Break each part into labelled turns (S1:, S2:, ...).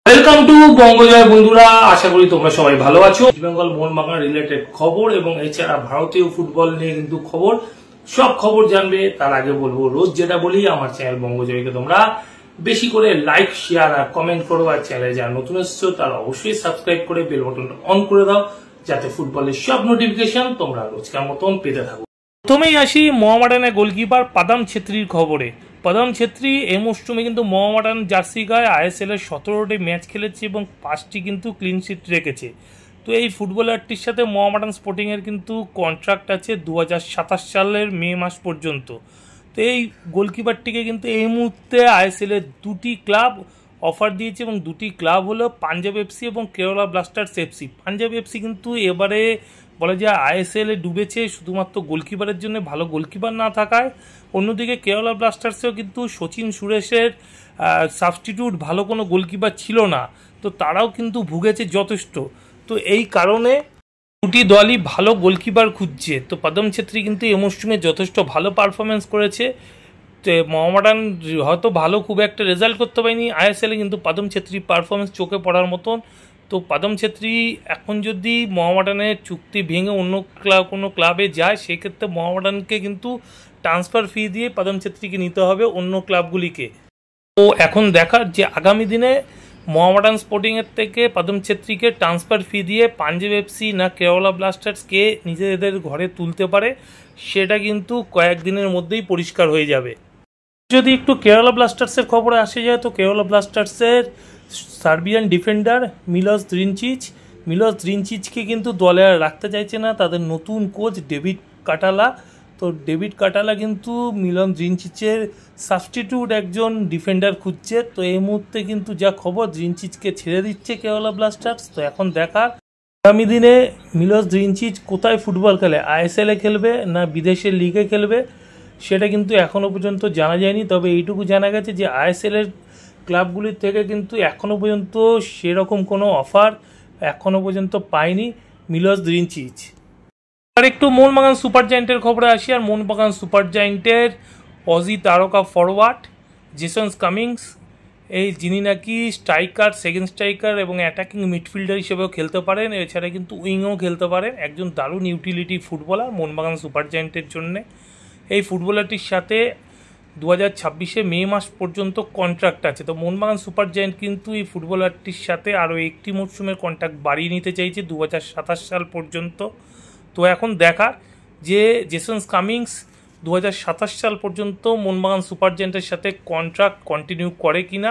S1: Welcome to বঙ্গজয় বন্ধুরা, আশা করি তোমরা সবাই ভালো আছো। ইস্ট বেঙ্গল মোহনবাগান রিলেটেড খবর এবং এছাড়া ভারতীয় ফুটবল নিয়ে কিন্তু খবর, সব খবর জানবে। তার আগে বলবো, রোজ যেটা বলি, আমার চ্যানেল বঙ্গজয়কে তোমরা বেশি করে লাইক, শেয়ার আর কমেন্ট করো। আর চ্যানেলে যারা নতুন এসেছো তারা অবশ্যই সাবস্ক্রাইব করে বেল বাটনটা অন করে দাও, যাতে ফুটবলের সব নোটিফিকেশন তোমরা রোজকার মতন পেতে থাকো। প্রথমেই আসি মোহামেডানের গোলকিপার পাদাম ছেত্রীর খবরে। পাদাম ছেত্রী এই মৌসুমে কিন্তু মোহামেডান জার্সি গায়ে আইএসএল এর 17টি ম্যাচ খেলেছে এবং 5টি কিন্তু ক্লিন শিট রেখেছে। তো এই ফুটবলারটির সাথে মোহামেডান স্পোর্টিং এর কিন্তু কন্ট্রাক্ট আছে 2027 সালের মে মাস পর্যন্ত। তো এই গোলকিপারটিকে কিন্তু এই মুহূর্তে আইএসএল এর দুটি ক্লাব অফার দিয়েছে এবং দুটি ক্লাব হলো পাঞ্জাব এফসি এবং Kerala Blasters FC. Punjab FC কিন্তু এবারে বলা যায় আইএসএল এ ডুবেছে শুধুমাত্র গোলকিপারের জন্য, ভালো গোলকিপার না থাকায়। অন্যদিকে কেরালা ব্লাস্টার্সেও কিন্তু সচিন সুরেশের সাবস্টিটিউট ভালো কোনো গোলকিপার ছিল না, তো তারাও কিন্তু ভুগেছে যথেষ্ট। তো এই কারণে দুটি দলই ভালো গোলকিপার খুঁজছে। তো পাদাম ছেত্রী কিন্তু এই মৌসুমে যথেষ্ট ভালো পারফরমেন্স করেছে। তো মোহামেডান হয়তো ভালো খুব একটা রেজাল্ট করতে পারেনি আইএসএলে, কিন্তু পাদাম ছেত্রীর পারফরমেন্স চোখে পড়ার মতন। তো পাদাম ছেত্রী এখন যদি মোহামেডানের চুক্তি ভেঙে অন্য কোনো ক্লাবে যায়, সেক্ষেত্রে মোহামেডানকে কিন্তু ট্রান্সফার ফি দিয়ে পাদাম ছেত্রীকে নিতে হবে অন্য ক্লাবগুলিকে। তো এখন দেখার যে আগামী দিনে মোহামেডান স্পোর্টিংয়ের থেকে পাদাম ছেত্রীকে ট্রান্সফার ফি দিয়ে পাঞ্জাব এফসি না কেরালা ব্লাস্টার্সকে নিজেদের ঘরে তুলতে পারে, সেটা কিন্তু কয়েকদিনের মধ্যেই পরিষ্কার হয়ে যাবে। যদি একটু কেরালা ব্লাস্টার্সের খবরে আসে যায়, তো কেরালা ব্লাস্টার্সের সার্বিয়ান ডিফেন্ডার মিলস দ্রিনচিচকে কিন্তু দলে আর রাখতে চাইছে না তাদের নতুন কোচ ডেভিড কাটালা। তো ডেভিড কাটালা কিন্তু মিলন দ্রিনচিচের সাবস্টিটিউট একজন ডিফেন্ডার খুঁজছে। তো এই মুহূর্তে কিন্তু যা খবর, দ্রিনচিচকে ছেড়ে দিচ্ছে কেরালা ব্লাস্টার্স। তো এখন দেখার আগামী দিনে মিলস দ্রিনচিচ কোথায় ফুটবল খেলে, আইএসএলে খেলবে না বিদেশের লিগে খেলবে, সেটা কিন্তু এখনও পর্যন্ত জানা যায়নি। তবে এইটুকু জানা গেছে যে আইএসএলের ক্লাবগুলির থেকে কিন্তু এখনও পর্যন্ত সেরকম কোনো অফার এখনও পর্যন্ত পায়নি মিলস দ্রিনচিচ। আর একটু মোহনবাগান সুপার জায়েন্টের খবরে আসি। আর মোহনবাগান সুপার জায়েন্টের অজি তারকা ফরওয়ার্ড জেসন কামিংস, যিনি নাকি স্ট্রাইকার, সেকেন্ড স্ট্রাইকার এবং অ্যাটাকিং মিডফিল্ডার হিসেবেও খেলতে পারেন, এছাড়া কিন্তু উইংও খেলতে পারেন। একজন দারুণ ইউটিলিটি ফুটবলার মোহনবাগান সুপার জায়েন্টের জন্যে। এই ফুটবলারটির সাথে 2026 মে মাস পর্যন্ত কন্ট্রাক্ট আছে। তো মোহনবাগান সুপার জায়েন্ট কিন্তু এই ফুটবলারটির সাথে আরও একটি মরশুমের কন্ট্রাক্ট বাড়িয়ে নিতে চাইছে 2027 সাল পর্যন্ত। তো এখন দেখার যে জেসন কামিংস 2027 সাল পর্যন্ত মোহনবাগান সুপার জায়েন্টের সাথে কন্ট্রাক্ট কন্টিনিউ করে কিনা।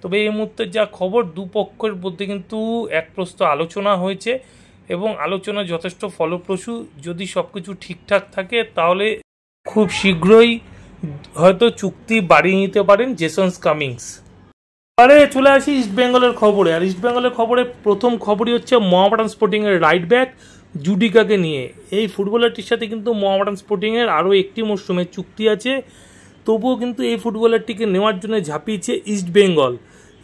S1: তবে এই মুহূর্তে যা খবর, দুপক্ষের মধ্যে কিন্তু এক প্রস্ত আলোচনা হয়েছে এবং আলোচনা যথেষ্ট ফলপ্রসূ। যদি সব কিছু ঠিকঠাক থাকে তাহলে খুব শীঘ্রই হয়তো চুক্তি বাড়িয়ে নিতে পারেন জেসন কামিংস। পরে চলে আসি ইস্ট বেঙ্গলের খবরে। আর ইস্ট বেঙ্গলের খবরে প্রথম খবরই হচ্ছে মোহামেডান স্পোর্টিংয়ের রাইট ব্যাক জুডিকাকে নিয়ে। এই ফুটবলারটির সাথে কিন্তু মোহামেডান স্পোর্টিংয়ের আরও একটি মরশুমের চুক্তি আছে, তবুও কিন্তু এই ফুটবলারটিকে নেওয়ার জন্য ঝাঁপিয়েছে ইস্ট বেঙ্গল।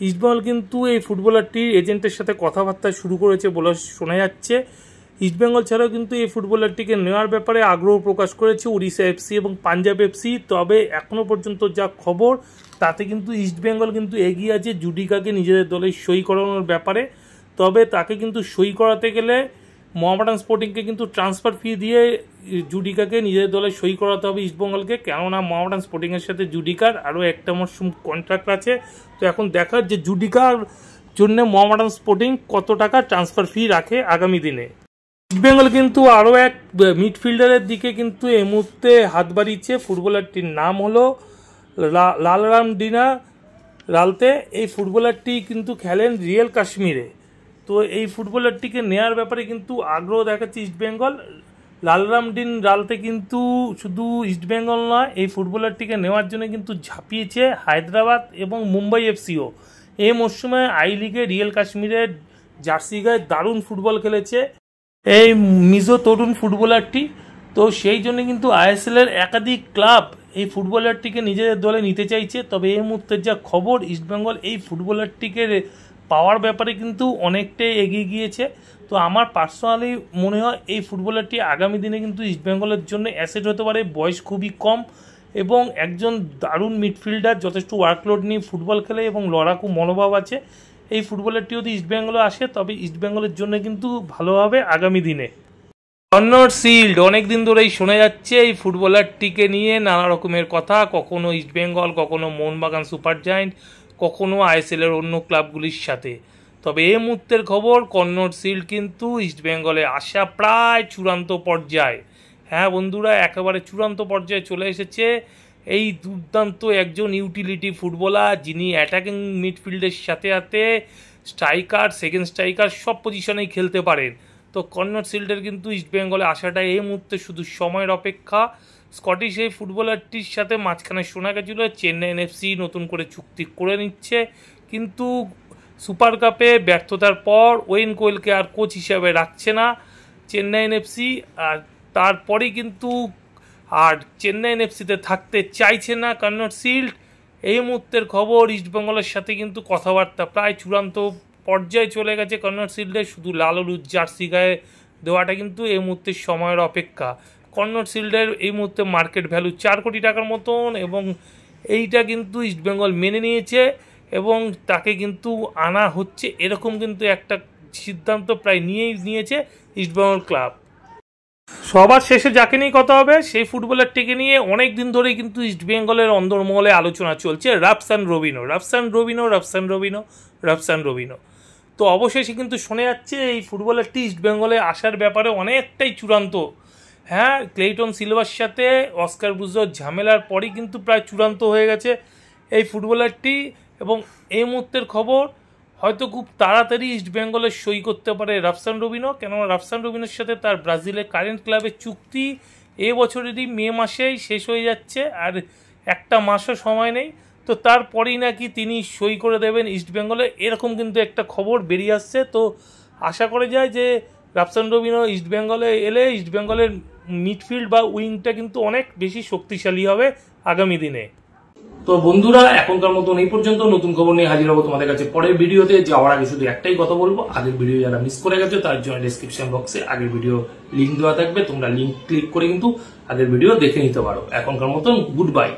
S1: ইস্ট বেঙ্গল কিন্তু এই ফুটবলারটির এজেন্টের সাথে কথাবার্তা শুরু করেছে বলে শোনা যাচ্ছে। ইস্ট বেঙ্গল ছাড়াও কিন্তু এই ফুটবলারটিকে নেওয়ার ব্যাপারে আগ্রহ প্রকাশ করেছে উড়িষ্যা এফসি এবং পাঞ্জাব এফসি। তবে এখনও পর্যন্ত যা খবর, তাতে কিন্তু ইস্ট বেঙ্গল কিন্তু এগিয়ে আছে জুডিকাকে নিজেদের দলে সই করানোর ব্যাপারে। তবে তাকে কিন্তু সই করাতে গেলে মোহামেডান স্পোর্টিংকে কিন্তু ট্রান্সফার ফি দিয়ে জুডিকাকে নিজেদের দলে সই করাতে হবে ইস্ট বেঙ্গলকে, কেননা মোহামেডান স্পোর্টিংয়ের সাথে জুডিকার আরও একটা মরশুম কন্ট্রাক্ট আছে। তো এখন দেখার যে জুডিকার জন্য মোহামেডান স্পোর্টিং কত টাকা ট্রান্সফার ফি রাখে আগামী দিনে। ইস্ট বেঙ্গল কিন্তু আরও এক মিডফিল্ডারের দিকে কিন্তু এই মুহূর্তে হাত বাড়িয়েছে। ফুটবলারটির নাম হলো লালরামডিনা রালতে। এই ফুটবলারটি কিন্তু খেলেন রিয়েল কাশ্মীরে। তো এই ফুটবলারটিকে নেওয়ার ব্যাপারে কিন্তু আগ্রহ দেখাচ্ছে ইস্ট বেঙ্গল। লালরামডিন রালতে কিন্তু শুধু ইস্ট বেঙ্গল নয়, এই ফুটবলারটিকে নেওয়ার জন্য কিন্তু ঝাঁপিয়েছে হায়দ্রাবাদ এবং মুম্বাই এফসিও। এই মরশুমে আই লিগে রিয়েল কাশ্মীরের জার্সি গায়ে দারুণ ফুটবল খেলেছে এই মিজো তরুণ ফুটবলারটি। তো সেই জন্য কিন্তু আইএসএলের একাধিক ক্লাব এই ফুটবলারটিকে নিজেদের দলে নিতে চাইছে। তবে এই মুহূর্তে যা খবর, ইস্টবেঙ্গল এই ফুটবলারটিকে পাওয়ার ব্যাপারে কিন্তু অনেকটাই এগিয়ে গিয়েছে। তো আমার পার্সোনালি মনে হয় এই ফুটবলারটি আগামী দিনে কিন্তু ইস্টবেঙ্গলের জন্য অ্যাসেট হতে পারে। বয়স খুবই কম এবং একজন দারুণ মিডফিল্ডার, যথেষ্ট ওয়ার্কলোড নিয়ে ফুটবল খেলে এবং লড়াকু মনোভাব আছে। এই ফুটবলারটি যদি ইস্টবেঙ্গলে আসে তবে ইস্টবেঙ্গলের জন্য কিন্তু ভালো হবে আগামী দিনে। কন্নড় শিল্ড অনেকদিন ধরেই শোনা যাচ্ছে এই ফুটবলারটিকে নিয়ে নানা রকমের কথা, কখনো ইস্টবেঙ্গল, কখনো মোহনবাগান সুপার জায়েন্ট, কখনো আইএসএল এর অন্য ক্লাবগুলির সাথে। তবে এই মুহূর্তের খবর কন্নড় শিল্ড কিন্তু ইস্টবেঙ্গলে আসা প্রায় চূড়ান্ত পর্যায়ে। হ্যাঁ বন্ধুরা, একেবারে চূড়ান্ত পর্যায়ে চলে এসেছে এই দুর্দান্ত একজন ইউটিলিটি ফুটবলার, যিনি অ্যাটাকিং মিডফিল্ডের সাথে সাথে স্ট্রাইকার, সেকেন্ড স্ট্রাইকার সব পজিশনেই খেলতে পারেন। তো কন্নড় শিল্ডের কিন্তু ইস্টবেঙ্গলে আসাটা এই মুহূর্তে শুধু সময়ের অপেক্ষা। স্কটিশ এই ফুটবলারটির সাথে মাঝখানে শোনা গেছিল চেন্নাই এনএফসি নতুন করে চুক্তি করে নিচ্ছে, কিন্তু সুপার কাপে ব্যর্থতার পর ওয়েন কোয়েলকে আর কোচ হিসাবে রাখছে না চেন্নাই এনএফসি, আর তারপরেই কিন্তু আর চেন্নাই এনএফসিতে থাকতে চাইছে না কন্নড় শিল্ড। এই মুহূর্তের খবর ইস্টবেঙ্গলের সাথে কিন্তু কথাবার্তা প্রায় চূড়ান্ত পর্যায়ে চলে গেছে কন্নড় শিল্ডে। শুধু লাল হলুদ জার্সি গায়ে দেওয়াটা কিন্তু এই মুহূর্তে সময়ের অপেক্ষা। কন্নড় শিল্ডের এই মুহূর্তে মার্কেট ভ্যালু 4 কোটি টাকার মতন, এবং এইটা কিন্তু ইস্টবেঙ্গল মেনে নিয়েছে এবং তাকে কিন্তু আনা হচ্ছে, এরকম কিন্তু একটা সিদ্ধান্ত প্রায় নিয়েছে ইস্টবেঙ্গল ক্লাব। সবার শেষে যাকে নিয়ে কথা হবে সেই ফুটবলারটিকে নিয়ে অনেক দিন ধরেই কিন্তু ইস্টবেঙ্গলের অন্দরমহলে আলোচনা চলছে, রাফসান রবিনো। তো অবশেষে কিন্তু শোনা যাচ্ছে এই ফুটবলারটি ইস্টবেঙ্গলে আসার ব্যাপারে অনেকটাই চূড়ান্ত। হ্যাঁ, ক্লেইটন সিলভার সাথে অস্কার ব্রুজোর ঝামেলার পরই কিন্তু প্রায় চূড়ান্ত হয়ে গেছে এই ফুটবলারটি, এবং এই মুহূর্তের খবর হয়তো খুব তাড়াতাড়ি ইস্টবেঙ্গলের সই করতে পারে রাফসান রবিনো। কেননা রাফসান রবিনোর সাথে তার ব্রাজিলের কারেন্ট ক্লাবের চুক্তি এবছরেরই মে মাসেই শেষ হয়ে যাচ্ছে, আর একটা মাসও সময় নেই। তো তারপরেই নাকি তিনি সই করে দেবেন ইস্টবেঙ্গলে, এরকম কিন্তু একটা খবর বেরিয়ে আসছে। তো আশা করা যায় যে রাফসান রবিনো ইস্টবেঙ্গলে এলে ইস্টবেঙ্গলের মিডফিল্ড বা উইংটা কিন্তু অনেক বেশি শক্তিশালী হবে আগামী দিনে। তো বন্ধুরা, এখনকার মতন এই পর্যন্ত। নতুন খবর নিয়ে হাজির হবো তোমাদের কাছে পরের ভিডিওতে। যাওয়ার আগে শুধু একটাই কথা বলবো, আগের ভিডিও যারা মিস করে গেছো তার জন্য ডেসক্রিপশন বক্সে আগের ভিডিও লিঙ্ক দেওয়া থাকবে, তোমরা লিঙ্ক ক্লিক করে কিন্তু আগের ভিডিও দেখে নিতে পারো। এখনকার মতন গুড বাই।